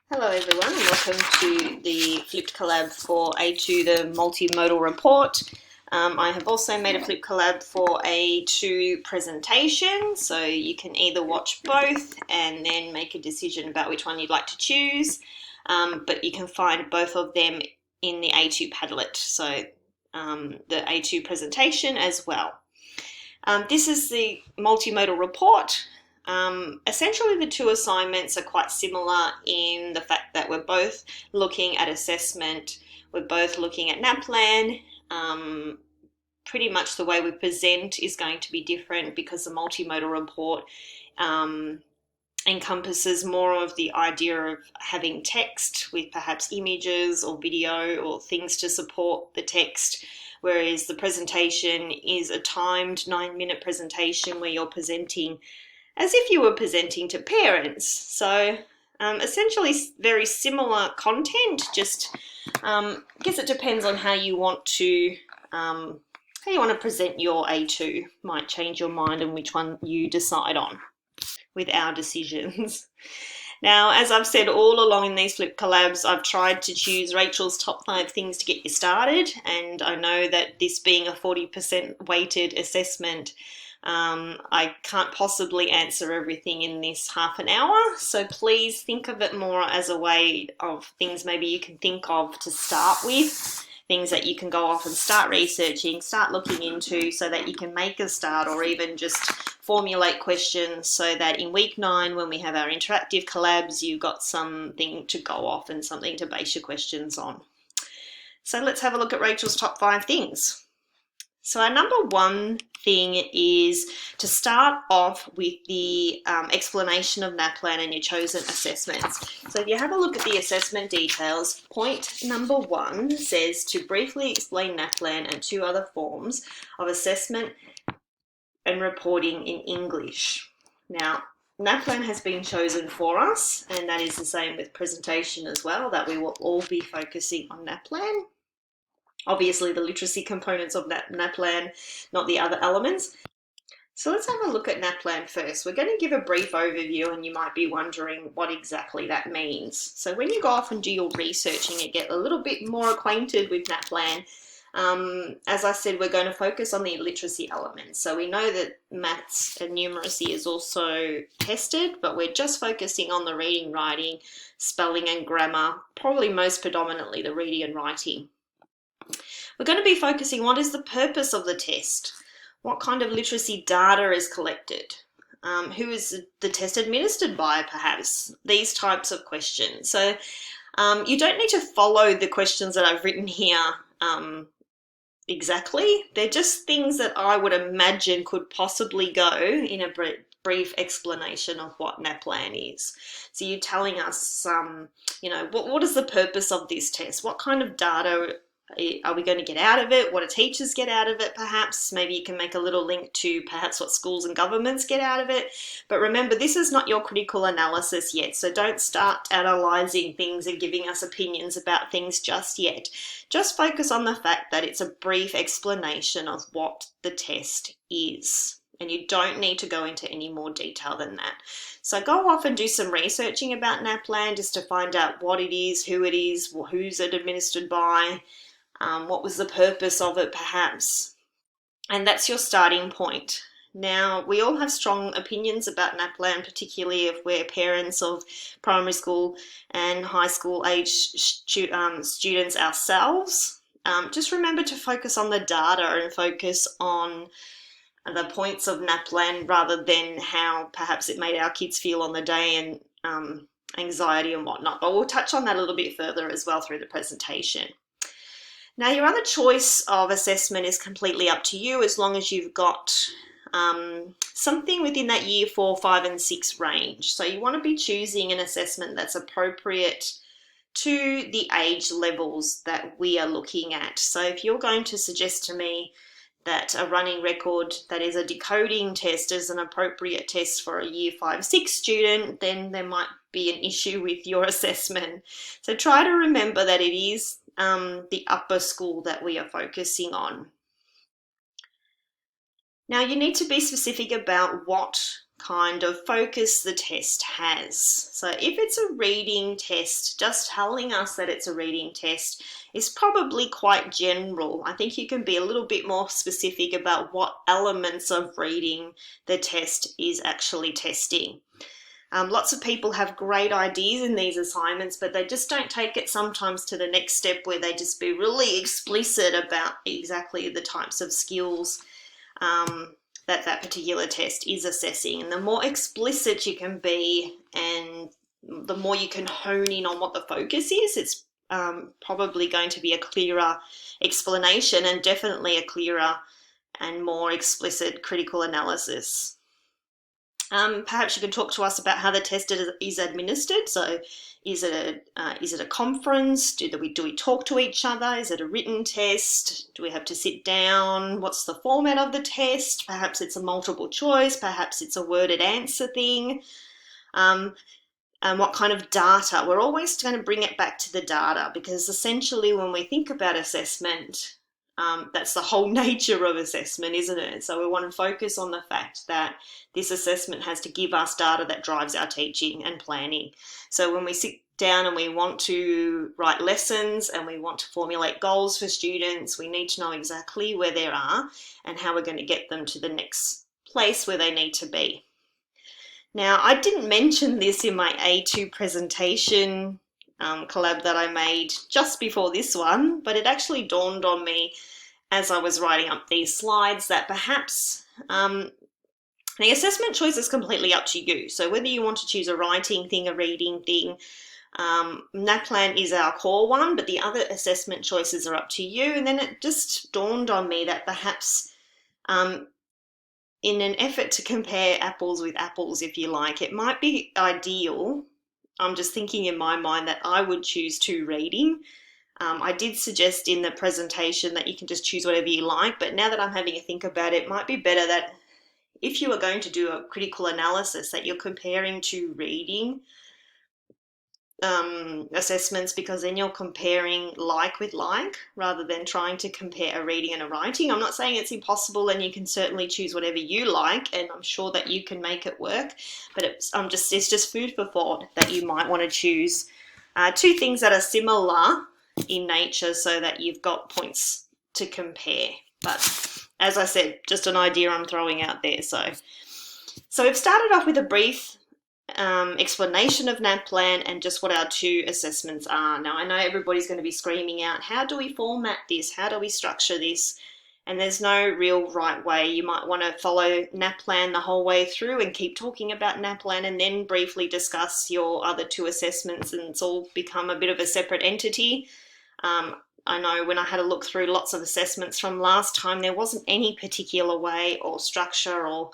Hello everyone and welcome to the flipped collab for A2, the multimodal report. I have also made a flip collab for A2 presentation, so you can either watch both and then make a decision about which one you'd like to choose, but you can find both of them in the A2 Padlet, so the A2 presentation as well. This is the multimodal report. Essentially, the two assignments are quite similar in the fact that we're both looking at assessment, we're both looking at NAPLAN. Pretty much the way we present is going to be different because the multimodal report encompasses more of the idea of having text with perhaps images or video or things to support the text, whereas the presentation is a timed 9-minute presentation where you're presenting as if you were presenting to parents. So essentially very similar content, just I guess it depends on how you want to present your A2. Might change your mind on which one you decide on with our decisions. Now, as I've said all along in these flip collabs, I've tried to choose Rachel's top 5 things to get you started, and I know that this being a 40% weighted assessment, I can't possibly answer everything in this half an hour, so please think of it more as a way of things maybe you can think of to start with, things that you can go off and start researching, start looking into so that you can make a start or even just formulate questions so that in week 9 when we have our interactive collabs you've got something to go off and something to base your questions on. So let's have a look at Rachel's top 5 things. So our number 1 thing is to start off with the explanation of NAPLAN and your chosen assessments. So if you have a look at the assessment details, point number 1 says to briefly explain NAPLAN and 2 other forms of assessment and reporting in English. Now, NAPLAN has been chosen for us, and that is the same with presentation as well, that we will all be focusing on NAPLAN. Obviously the literacy components of NAPLAN, not the other elements. So let's have a look at NAPLAN first. We're going to give a brief overview and you might be wondering what exactly that means. So when you go off and do your researching and get a little bit more acquainted with NAPLAN, as I said, we're going to focus on the literacy elements. So we know that maths and numeracy is also tested, but we're just focusing on the reading, writing, spelling and grammar, probably most predominantly the reading and writing. We're going to be focusing what is the purpose of the test, what kind of literacy data is collected, who is the test administered by perhaps, these types of questions. So you don't need to follow the questions that I've written here exactly. They're just things that I would imagine could possibly go in a brief explanation of what NAPLAN is. So you're telling us, what is the purpose of this test? What kind of data are we going to get out of it? What do teachers get out of it perhaps? Maybe you can make a little link to perhaps what schools and governments get out of it. But remember, this is not your critical analysis yet, so don't start analysing things and giving us opinions about things just yet. Just focus on the fact that it's a brief explanation of what the test is. And you don't need to go into any more detail than that. So go off and do some researching about NAPLAN just to find out what it is, who's it administered by, what was the purpose of it perhaps, and that's your starting point. Now, we all have strong opinions about NAPLAN, particularly if we're parents of primary school and high school age students ourselves. Just remember to focus on the data and focus on the points of NAPLAN rather than how perhaps it made our kids feel on the day and anxiety and whatnot, but we'll touch on that a little bit further as well through the presentation. Now, your other choice of assessment is completely up to you as long as you've got something within that year 4, 5 and 6 range. So you want to be choosing an assessment that's appropriate to the age levels that we are looking at. So if you're going to suggest to me that a running record that is a decoding test is an appropriate test for a year 5, 6 student, then there might be an issue with your assessment. So try to remember that it is the upper school that we are focusing on. Now you need to be specific about what kind of focus the test has. So if it's a reading test, just telling us that it's a reading test is probably quite general. I think you can be a little bit more specific about what elements of reading the test is actually testing. Lots of people have great ideas in these assignments, but they just don't take it sometimes to the next step where they just be really explicit about exactly the types of skills that particular test is assessing. And the more explicit you can be and the more you can hone in on what the focus is, it's probably going to be a clearer explanation and definitely a clearer and more explicit critical analysis. Perhaps you can talk to us about how the test is administered. So is it a conference? Do we talk to each other? Is it a written test? Do we have to sit down? What's the format of the test? Perhaps it's a multiple choice. Perhaps it's a worded answer thing. And what kind of data? We're always going to bring it back to the data, because essentially when we think about assessment, that's the whole nature of assessment, isn't it? So we want to focus on the fact that this assessment has to give us data that drives our teaching and planning. So when we sit down and we want to write lessons and we want to formulate goals for students, we need to know exactly where they are and how we're going to get them to the next place where they need to be. Now, I didn't mention this in my A2 presentation collab that I made just before this one, but it actually dawned on me as I was writing up these slides that perhaps the assessment choice is completely up to you. So whether you want to choose a writing thing, a reading thing, NAPLAN is our core one, but the other assessment choices are up to you. And then it just dawned on me that perhaps in an effort to compare apples with apples, if you like, it might be ideal. I'm just thinking in my mind that I would choose 2 reading. I did suggest in the presentation that you can just choose whatever you like, but now that I'm having a think about it, it might be better that if you are going to do a critical analysis, that you're comparing 2 reading assessments, because then you're comparing like with like rather than trying to compare a reading and a writing. I'm not saying it's impossible, and you can certainly choose whatever you like, and I'm sure that you can make it work, but it's just food for thought that you might want to choose 2 things that are similar in nature so that you've got points to compare. But as I said, just an idea I'm throwing out there. So we've started off with a brief explanation of NAPLAN and just what our 2 assessments are. Now, I know everybody's going to be screaming out, how do we format this? How do we structure this? And there's no real right way. You might want to follow NAPLAN the whole way through and keep talking about NAPLAN and then briefly discuss your other 2 assessments, and it's all become a bit of a separate entity. I know when I had a look through lots of assessments from last time, there wasn't any particular way or structure, or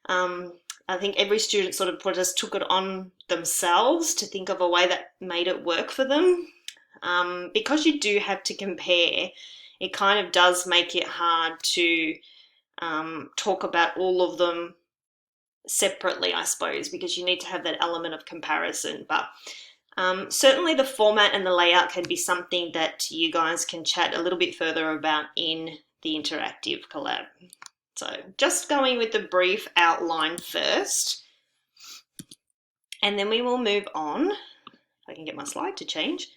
I think every student sort of just took it on themselves to think of a way that made it work for them. Because you do have to compare, it kind of does make it hard to talk about all of them separately, I suppose, because you need to have that element of comparison. But certainly the format and the layout can be something that you guys can chat a little bit further about in the interactive collab. So just going with the brief outline first, and then we will move on, if I can get my slide to change,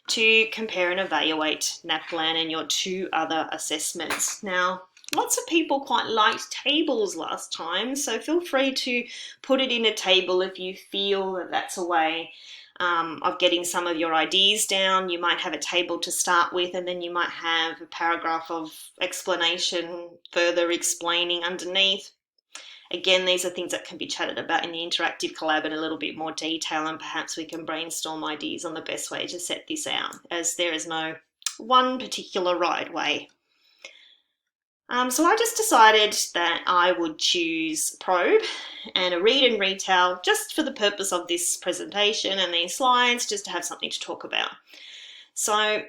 to compare and evaluate NAPLAN and your 2 other assessments. Now, lots of people quite liked tables last time, so feel free to put it in a table if you feel that that's a way of getting some of your ideas down. You might have a table to start with, and then you might have a paragraph of explanation further explaining underneath. Again, these are things that can be chatted about in the interactive collab in a little bit more detail, and perhaps we can brainstorm ideas on the best way to set this out, as there is no one particular right way. So I just decided that I would choose Probe and a read and retell just for the purpose of this presentation and these slides, just to have something to talk about. So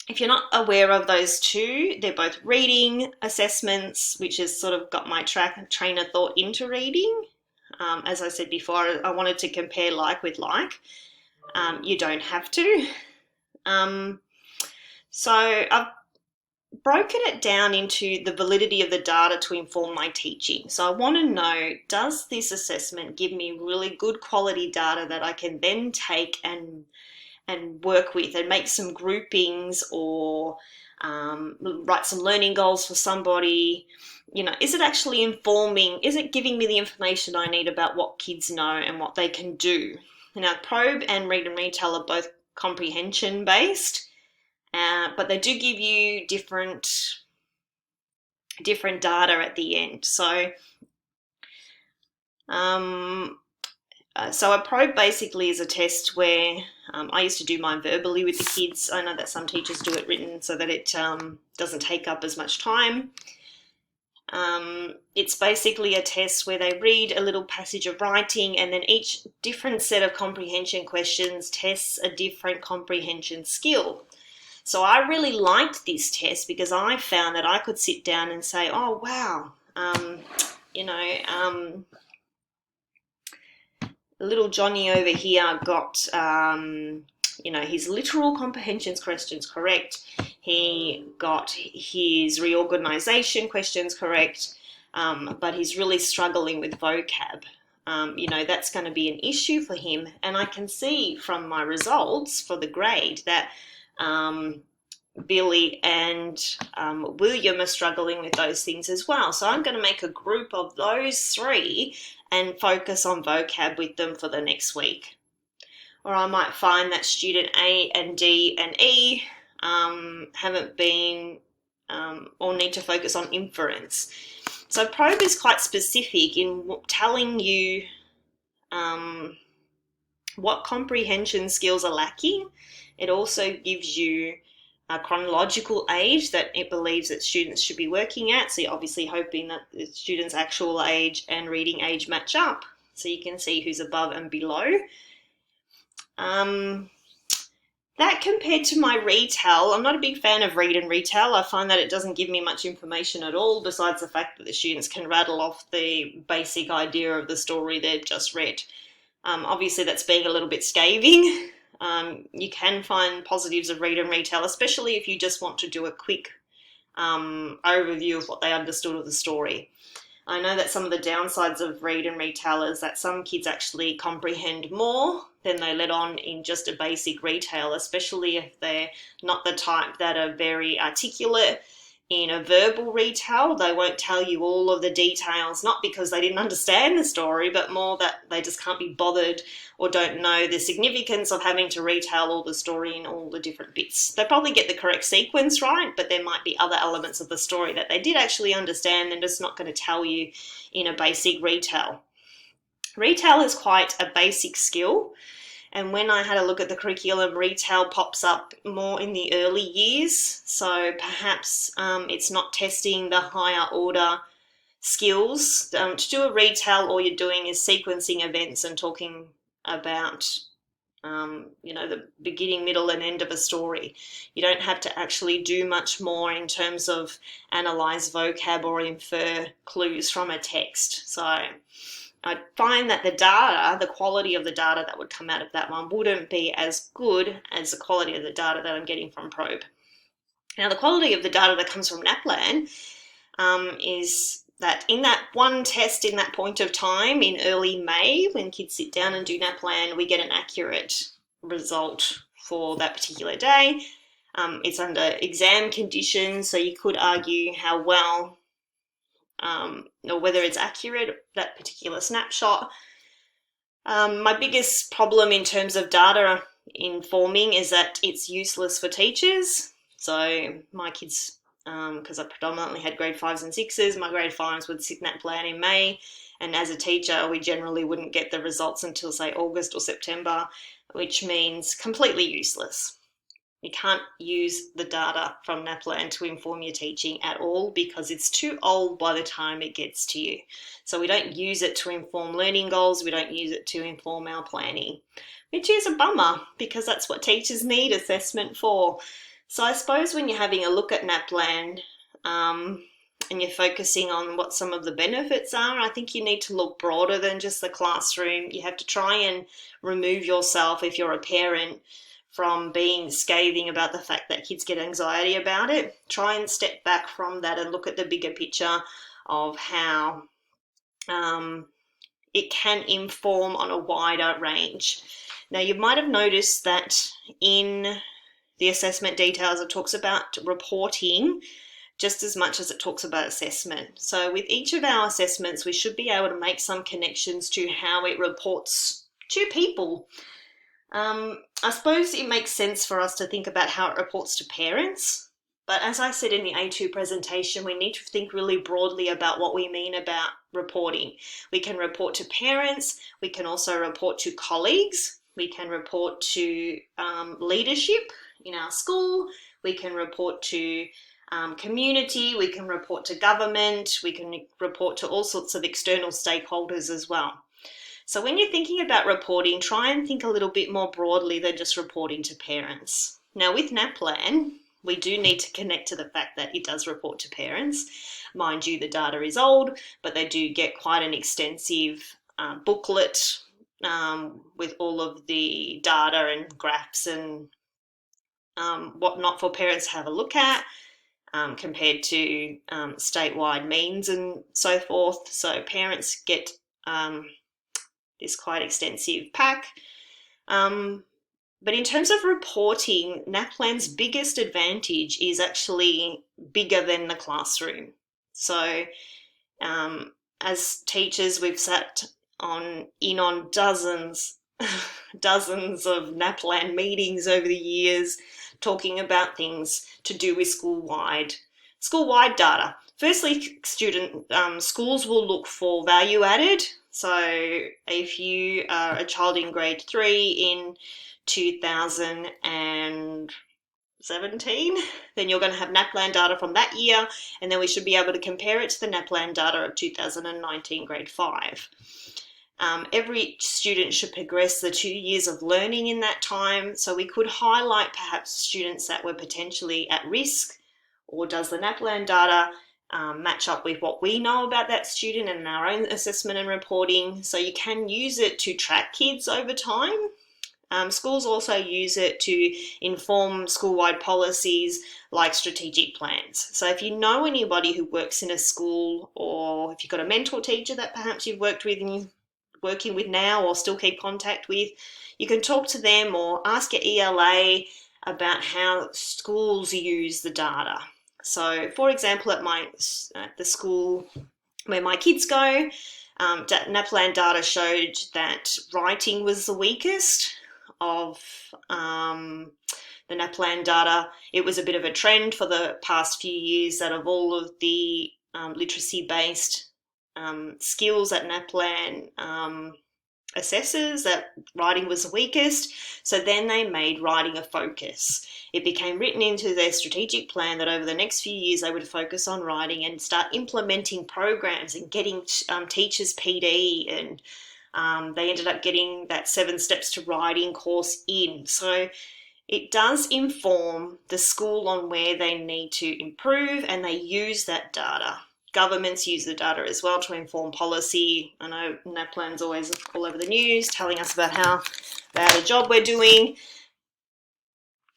if you're not aware of those 2, they're both reading assessments, which has sort of got my train of thought into reading. As I said before, I wanted to compare like with like. You don't have to. So I've broken it down into the validity of the data to inform my teaching. So I want to know, does this assessment give me really good quality data that I can then take and work with and make some groupings, or write some learning goals for somebody? You know, is it actually informing, is it giving me the information I need about what kids know and what they can do? Now, probe and read and retell are both comprehension based, but they do give you different data at the end. So so a probe basically is a test where I used to do mine verbally with the kids. I know that some teachers do it written so that it doesn't take up as much time. It's basically a test where they read a little passage of writing, and then each different set of comprehension questions tests a different comprehension skill. So I really liked this test because I found that I could sit down and say, oh, wow, little Johnny over here got, his literal comprehension questions correct. He got his reorganization questions correct, but he's really struggling with vocab. That's going to be an issue for him. And I can see from my results for the grade that Billy and William are struggling with those things as well. So I'm going to make a group of those three and focus on vocab with them for the next week. Or I might find that student A and D and E haven't been or need to focus on inference. So probe is quite specific in telling you what comprehension skills are lacking. It also gives you a chronological age that it believes that students should be working at. So you're obviously hoping that the students' actual age and reading age match up, so you can see who's above and below. That compared to my retell, I'm not a big fan of read and retell. I find that it doesn't give me much information at all, besides the fact that the students can rattle off the basic idea of the story they've just read. Obviously that's being a little bit scathing. You can find positives of read and retell, especially if you just want to do a quick overview of what they understood of the story. I know that some of the downsides of read and retell is that some kids actually comprehend more than they let on in just a basic retell, especially if they're not the type that are very articulate. In a verbal retell, they won't tell you all of the details, not because they didn't understand the story, but more that they just can't be bothered or don't know the significance of having to retell all the story in all the different bits. They probably get the correct sequence right, but there might be other elements of the story that they did actually understand and just not going to tell you in a basic retell. Retell is quite a basic skill. And when I had a look at the curriculum, retell pops up more in the early years. So perhaps it's not testing the higher order skills. To do a retell, all you're doing is sequencing events and talking about, the beginning, middle, and end of a story. You don't have to actually do much more in terms of analyze vocab or infer clues from a text. So I find that the data, the quality of the data that would come out of that one wouldn't be as good as the quality of the data that I'm getting from probe. Now, the quality of the data that comes from NAPLAN is that in that one test in that point of time in early May, when kids sit down and do NAPLAN, we get an accurate result for that particular day. It's under exam conditions, so you could argue how well or whether it's accurate, that particular snapshot. My biggest problem in terms of data informing is that it's useless for teachers. So my kids, because I predominantly had grade 5s and 6s, my grade 5s would sit NAPLAN in May, and as a teacher we generally wouldn't get the results until say August or September, which means completely useless. You can't use the data from NAPLAN to inform your teaching at all because it's too old by the time it gets to you. So we don't use it to inform learning goals, we don't use it to inform our planning, which is a bummer because that's what teachers need assessment for. So I suppose when you're having a look at NAPLAN and you're focusing on what some of the benefits are, I think you need to look broader than just the classroom. You have to try and remove yourself, if you're a parent, from being scathing about the fact that kids get anxiety about it. Try and step back from that and look at the bigger picture of how it can inform on a wider range. Now, you might have noticed that in the assessment details, it talks about reporting just as much as it talks about assessment. So with each of our assessments, we should be able to make some connections to how it reports to people. I suppose it makes sense for us to think about how it reports to parents. But as I said in the A2 presentation, we need to think really broadly about what we mean about reporting. We can report to parents. We can also report to colleagues. We can report to leadership in our school. We can report to community. We can report to government. We can report to all sorts of external stakeholders as well. So when you're thinking about reporting, try and think a little bit more broadly than just reporting to parents. Now with NAPLAN, we do need to connect to the fact that it does report to parents. Mind you, the data is old, but they do get quite an extensive booklet with all of the data and graphs and whatnot for parents to have a look at, compared to statewide means and so forth. So parents get this quite extensive pack. But in terms of reporting, NAPLAN's biggest advantage is actually bigger than the classroom. So as teachers, we've sat in on dozens of NAPLAN meetings over the years, talking about things to do with school-wide data. Firstly, schools will look for value added. So if you are a child in grade 3 in 2017, then you're going to have NAPLAN data from that year, and then we should be able to compare it to the NAPLAN data of 2019 grade 5. Every student should progress the 2 years of learning in that time, so we could highlight perhaps students that were potentially at risk, or does the NAPLAN data match up with what we know about that student and our own assessment and reporting. So you can use it to track kids over time. Schools also use it to inform school-wide policies like strategic plans. So if you know anybody who works in a school, or if you've got a mentor teacher that perhaps you've worked with and you're working with now or still keep contact with, you can talk to them or ask your ELA about how schools use the data. So for example, at the school where my kids go, NAPLAN data showed that writing was the weakest of the NAPLAN data. It was a bit of a trend for the past few years that of all of the literacy-based skills that NAPLAN assesses, that writing was the weakest. So then they made writing a focus. It became written into their strategic plan that over the next few years they would focus on writing and start implementing programs and getting teachers PD, and they ended up getting that 7 Steps to Writing course in. So it does inform the school on where they need to improve, and they use that data. Governments use the data as well to inform policy. I know NAPLAN's always all over the news telling us about how bad a job we're doing.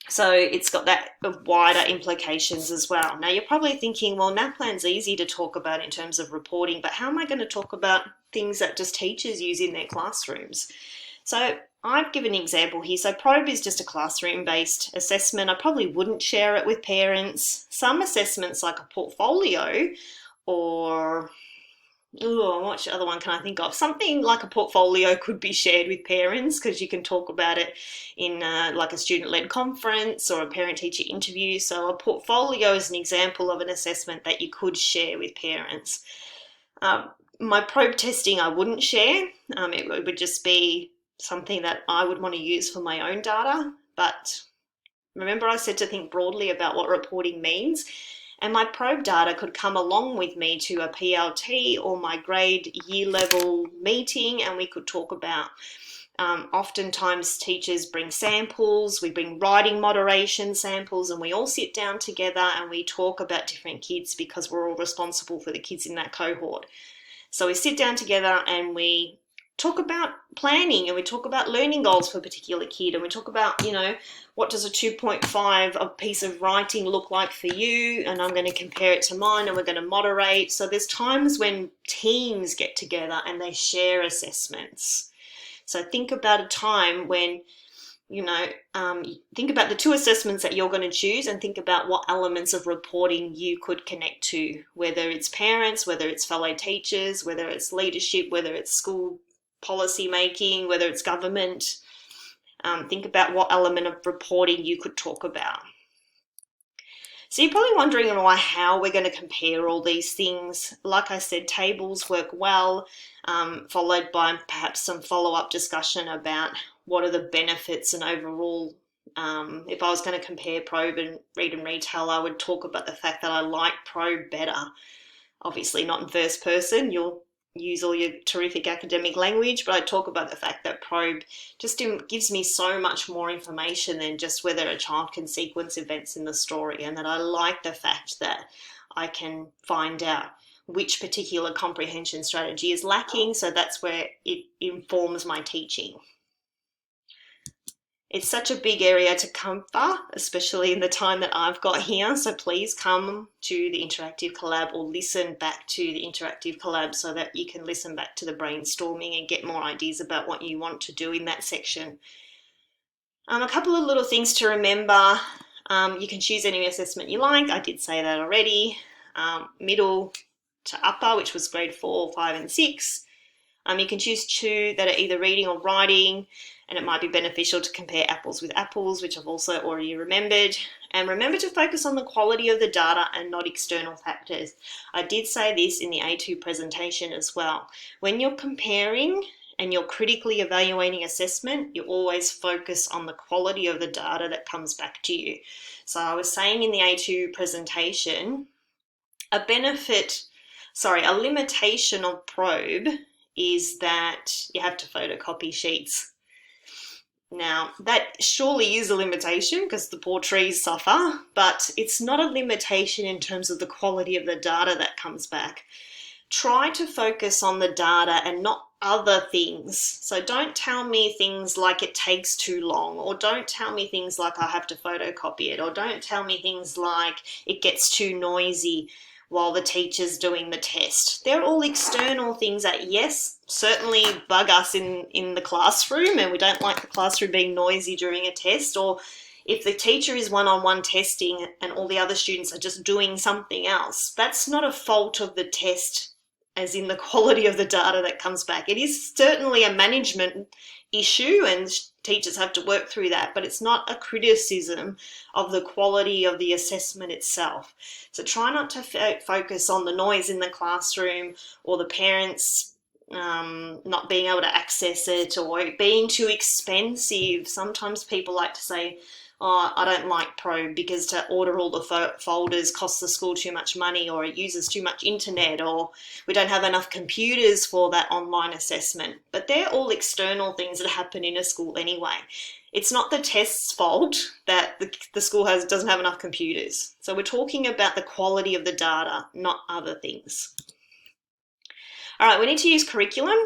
So it's got that wider implications as well. Now you're probably thinking, well, NAPLAN's easy to talk about in terms of reporting, but how am I going to talk about things that just teachers use in their classrooms? So I've given an example here. So PROBE is just a classroom-based assessment. I probably wouldn't share it with parents. Some assessments like a portfolio, or what other one can I think of? Something like a portfolio could be shared with parents, because you can talk about it in like a student-led conference or a parent-teacher interview. So a portfolio is an example of an assessment that you could share with parents. My probe testing I wouldn't share. It would just be something that I would want to use for my own data. But remember, I said to think broadly about what reporting means. And my probe data could come along with me to a PLT or my grade year level meeting, and we could talk about, oftentimes teachers bring samples, we bring writing moderation samples, and we all sit down together and we talk about different kids, because we're all responsible for the kids in that cohort. So we sit down together and we talk about planning, and we talk about learning goals for a particular kid, and we talk about, what does a 2.5 a piece of writing look like for you, and I'm going to compare it to mine, and we're going to moderate. So there's times when teams get together and they share assessments. So think about a time when, think about the 2 assessments that you're going to choose, and think about what elements of reporting you could connect to, whether it's parents, whether it's fellow teachers, whether it's leadership, whether it's school policy making, whether it's government. Think about what element of reporting you could talk about. So you're probably wondering how we're going to compare all these things. Like I said, tables work well, followed by perhaps some follow-up discussion about what are the benefits and overall. If I was going to compare Probe and Read and Retell, I would talk about the fact that I like Probe better. Obviously not in first person, you'll use all your terrific academic language, but I talk about the fact that Probe just gives me so much more information than just whether a child can sequence events in the story, and that I like the fact that I can find out which particular comprehension strategy is lacking, so that's where it informs my teaching. It's such a big area to cover, especially in the time that I've got here. So please come to the interactive collab or listen back to the interactive collab so that you can listen back to the brainstorming and get more ideas about what you want to do in that section. A couple of little things to remember. You can choose any assessment you like. I did say that already. Middle to upper, which was grade 4, 5 and 6. You can choose 2 that are either reading or writing, and it might be beneficial to compare apples with apples, which I've also already remembered. And remember to focus on the quality of the data and not external factors. I did say this in the A2 presentation as well. When you're comparing and you're critically evaluating assessment, you always focus on the quality of the data that comes back to you. So I was saying in the A2 presentation, a limitation of Probe is that you have to photocopy sheets. Now, that surely is a limitation because the poor trees suffer, but it's not a limitation in terms of the quality of the data that comes back. Try to focus on the data and not other things. So don't tell me things like it takes too long, or don't tell me things like I have to photocopy it, or don't tell me things like it gets too noisy while the teacher's doing the test. They're all external things that, yes, certainly bug us in the classroom, and we don't like the classroom being noisy during a test. Or if the teacher is one-on-one testing and all the other students are just doing something else, that's not a fault of the test as in the quality of the data that comes back. It is certainly a management issue and teachers have to work through that, but it's not a criticism of the quality of the assessment itself. So try not to focus on the noise in the classroom or the parents not being able to access it or it being too expensive. Sometimes people like to say, oh, I don't like Probe because to order all the folders costs the school too much money, or it uses too much internet, or we don't have enough computers for that online assessment. But they're all external things that happen in a school anyway. It's not the test's fault that the school doesn't have enough computers. So we're talking about the quality of the data, not other things. All right, we need to use curriculum,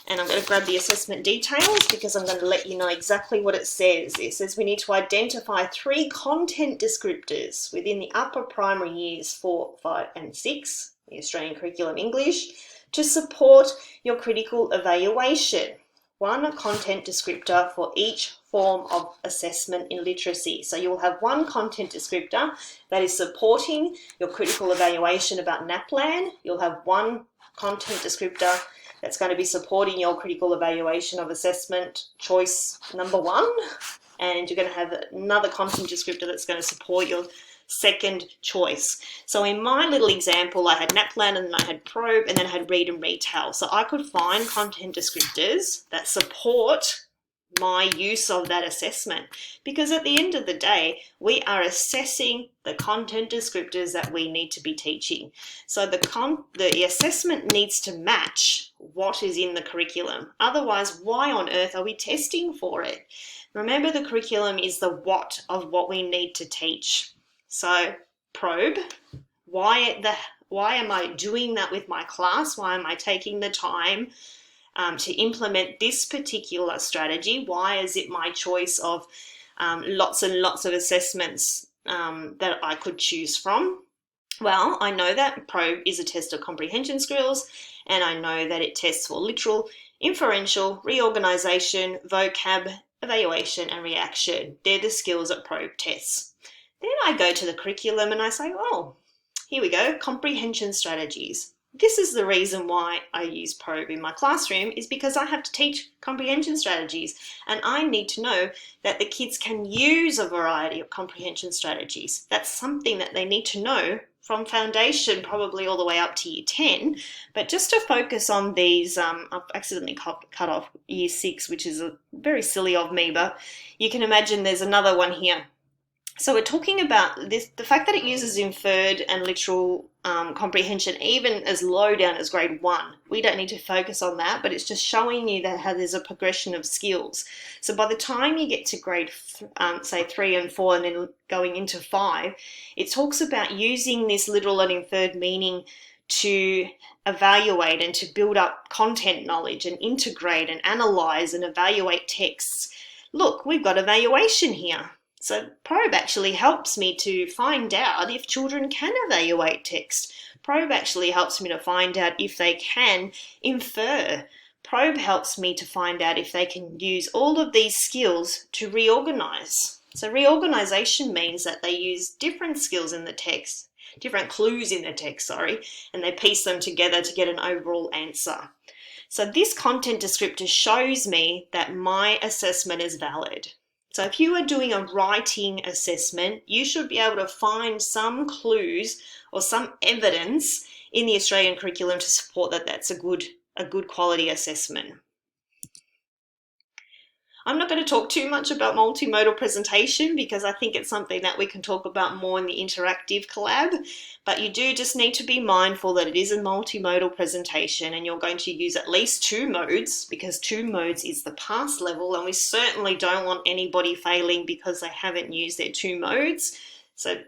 and I'm going to grab the assessment details because I'm going to let you know exactly what it says. It says we need to identify 3 content descriptors within the upper primary years 4, 5 and 6, the Australian Curriculum English, to support your critical evaluation. 1 content descriptor for each form of assessment in literacy. So you'll have 1 content descriptor that is supporting your critical evaluation about NAPLAN. You'll have 1 content descriptor that's going to be supporting your critical evaluation of assessment choice number 1, and you're going to have another content descriptor that's going to support your second choice. So in my little example, I had NAPLAN and then I had Probe and then I had Read and Retell. So I could find content descriptors that support my use of that assessment, because at the end of the day we are assessing the content descriptors that we need to be teaching. So the assessment needs to match what is in the curriculum. Otherwise, why on earth are we testing for it? Remember, the curriculum is the what of what we need to teach. So Probe, why am I doing that with my class? Why am I taking the time to implement this particular strategy? Why is it my choice of lots and lots of assessments that I could choose from? Well, I know that PROBE is a test of comprehension skills, and I know that it tests for literal, inferential, reorganization, vocab, evaluation, and reaction. They're the skills that PROBE tests. Then I go to the curriculum and I say, oh, here we go, comprehension strategies. This is the reason why I use PROBE in my classroom, is because I have to teach comprehension strategies, and I need to know that the kids can use a variety of comprehension strategies. That's something that they need to know from foundation probably all the way up to year 10, but just to focus on these, I've accidentally cut off year 6, which is very silly of me, but you can imagine there's another one here. So we're talking about this, the fact that it uses inferred and literal comprehension, even as low down as grade 1. We don't need to focus on that, but it's just showing you that how there's a progression of skills. So by the time you get to grade, say 3 and 4, and then going into 5, it talks about using this literal and inferred meaning to evaluate and to build up content knowledge and integrate and analyze and evaluate texts. Look, we've got evaluation here. So PROBE actually helps me to find out if children can evaluate text. PROBE actually helps me to find out if they can infer. PROBE helps me to find out if they can use all of these skills to reorganize. So reorganization means that they use different skills in the text, different clues in the text, and they piece them together to get an overall answer. So this content descriptor shows me that my assessment is valid. So if you are doing a writing assessment, you should be able to find some clues or some evidence in the Australian curriculum to support that that's a good quality assessment. I'm not going to talk too much about multimodal presentation because I think it's something that we can talk about more in the interactive collab, but you do just need to be mindful that it is a multimodal presentation and you're going to use at least 2 modes, because 2 modes is the pass level, and we certainly don't want anybody failing because they haven't used their 2 modes. So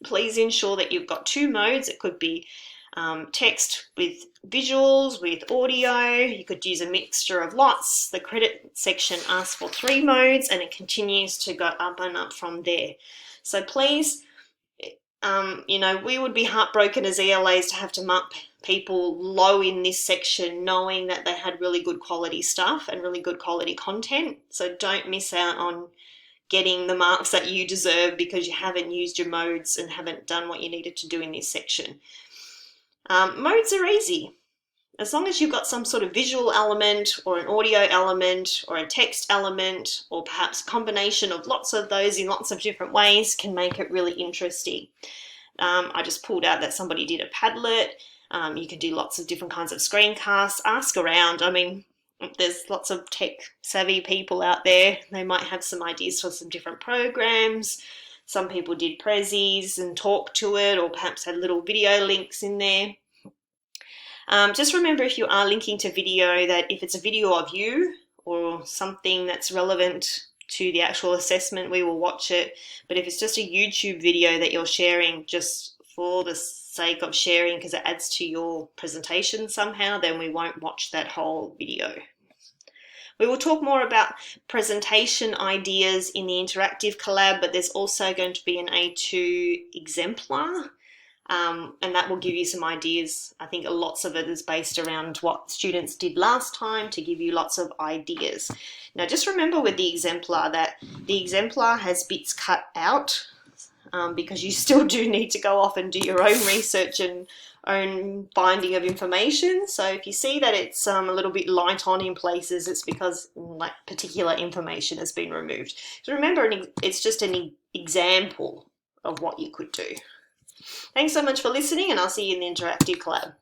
please ensure that you've got 2 modes. It could be text with visuals, with audio. You could use a mixture of lots. The credit section asks for 3 modes, and it continues to go up and up from there. So please, you know, we would be heartbroken as ELAs to have to mark people low in this section, knowing that they had really good quality stuff and really good quality content. So don't miss out on getting the marks that you deserve because you haven't used your modes and haven't done what you needed to do in this section. Modes are easy. As long as you've got some sort of visual element or an audio element or a text element, or perhaps a combination of lots of those in lots of different ways, can make it really interesting. I just pulled out that somebody did a Padlet. You can do lots of different kinds of screencasts. Ask around. I mean, there's lots of tech savvy people out there. They might have some ideas for some different programs. Some people did prezzies and talked to it, or perhaps had little video links in there. Just remember, if you are linking to video, that if it's a video of you or something that's relevant to the actual assessment, we will watch it. But if it's just a YouTube video that you're sharing just for the sake of sharing because it adds to your presentation somehow, then we won't watch that whole video. We will talk more about presentation ideas in the interactive collab, but there's also going to be an A2 exemplar, and that will give you some ideas. I think lots of it is based around what students did last time to give you lots of ideas. Now just remember with the exemplar that the exemplar has bits cut out because you still do need to go off and do your own research and own finding of information. So if you see that it's a little bit light on in places, it's because like particular information has been removed. So remember, it's just an example of what you could do. Thanks so much for listening, and I'll see you in the interactive collab.